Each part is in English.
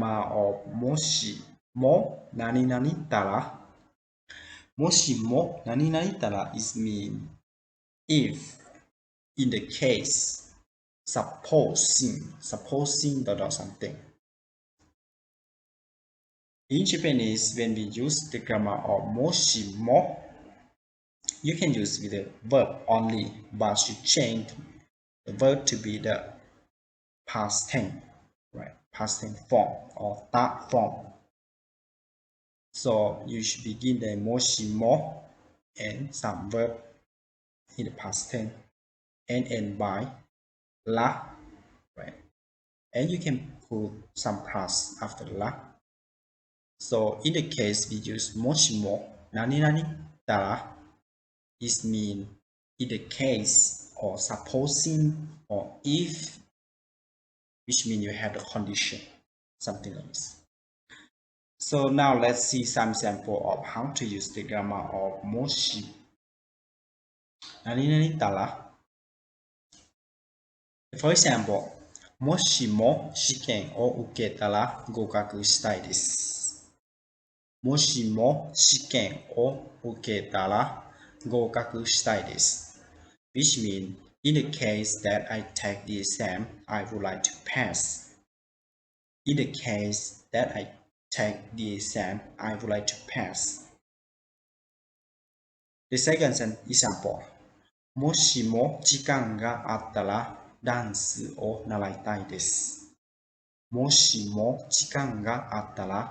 grammar of moshimo nani nani tara. Moshimo nani nani tara is mean if, in the case, supposing something. In Japanese, when we use the grammar of moshimo, you can use with the verb only, but you change the verb to be the past tense, right? Past tense form or ta form. So you should begin the moshimo and some verb in the past tense and end by la, right? And you can put some plus after la. So in the case we use moshimo nani nani tara, is mean in the case or supposing or if, which means you have the condition, something like this. So now let's see some sample of how to use the grammar of moshi nani nani tara. For example, moshimo shiken o uketara gokaku shitai desu. Moshimo shiken o uketara gokaku shitai desu, which means in the case that I take the exam, I would like to pass. In the case that I take the exam, I would like to pass. The second example, moshimo jikan ga attara dansu o naraitai desu. Moshimo jikan ga attara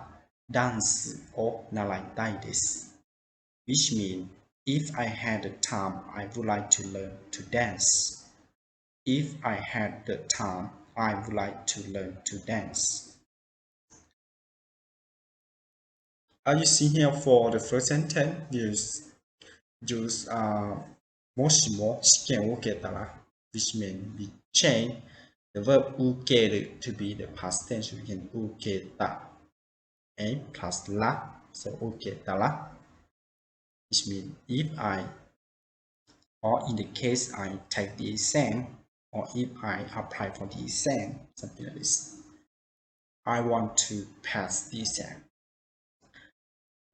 dansu o naraitai desu, which means if I had the time, I would like to learn to dance. If I had the time, I would like to learn to dance. As you see here for the first sentence, use moshimo shiken o uketara, which means we change the verb ukeru to be the past tense. We can uketa and plus la, so uketara, which means if I, or in the case I take the exam, or if I apply for the exam, something like this. I want to pass the exam.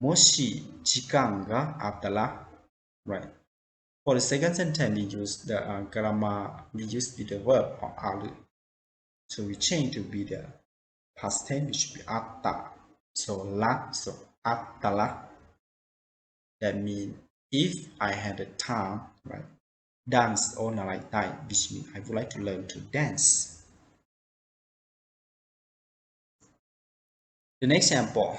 Moshi jikan ga attara, right? For the second sentence, we use the grammar, we use the verb or aru. So we change to be the past tense, which should be atta. So la, so attara. That means if I had the time, right? Dance or naraitai, which means I would like to learn to dance. The next example,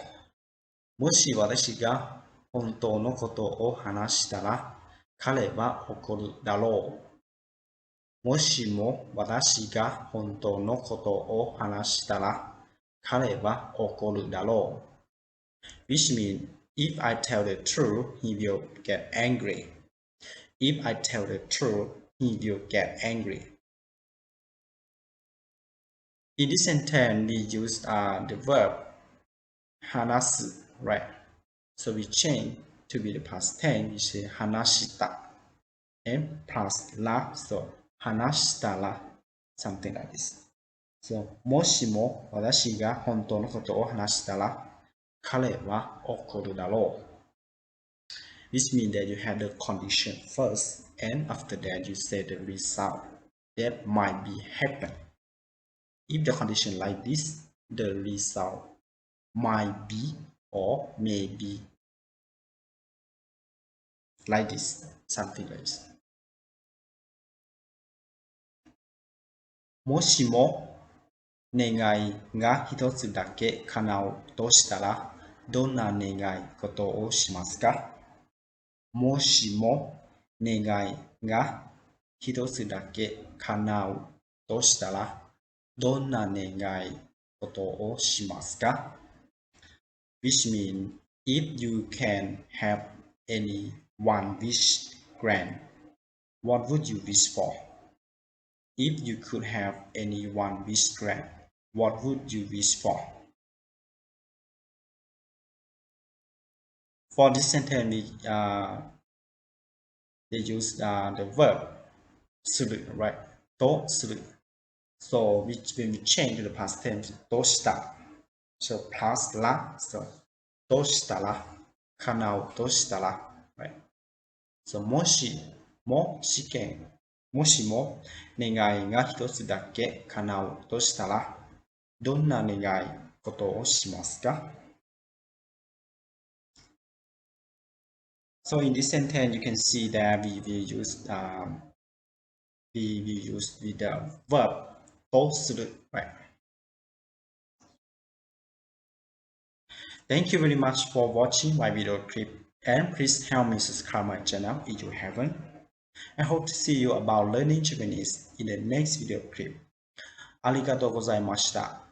もし私が本当のことを話したら彼は怒るだろう。もしも私が本当のことを話したら彼は怒るだろう。Which means if I tell the truth, he will get angry. If I tell the truth, he will get angry. In this sentence, we use the verb hanasu, right? So we change to be the past tense, we say hanashita, and plus la, so hanashitara, something like this. So もしも私が本当のことを話したら彼は怒るだろう。Which means that you have the condition first, and after that you say the result that might be happen. If the condition like this, the result might be or may be like this, something like this. もしも願いが一つだけ叶うとしたらどんな願い事をしますか？もしも願いが一つだけ叶うとしたらどんな願い事をしますか？ Which means if you can have any one wish grant, what would you wish for? If you could have any one wish grant, what would you wish for? For this sentence, they use the verb suru, right? To suru. So when we change to the past tense, toshita. So plus la, so どうしたら、叶うとしたら、right? So もしも試験、もしも願いが一つだけ叶うとしたら、どんな願い事をしますか? So in this sentence, you can see that we use with the verb とする, right? Thank you very much for watching my video clip, and please help me subscribe my channel if you haven't. I hope to see you about learning Japanese in the next video clip. ありがとうございました。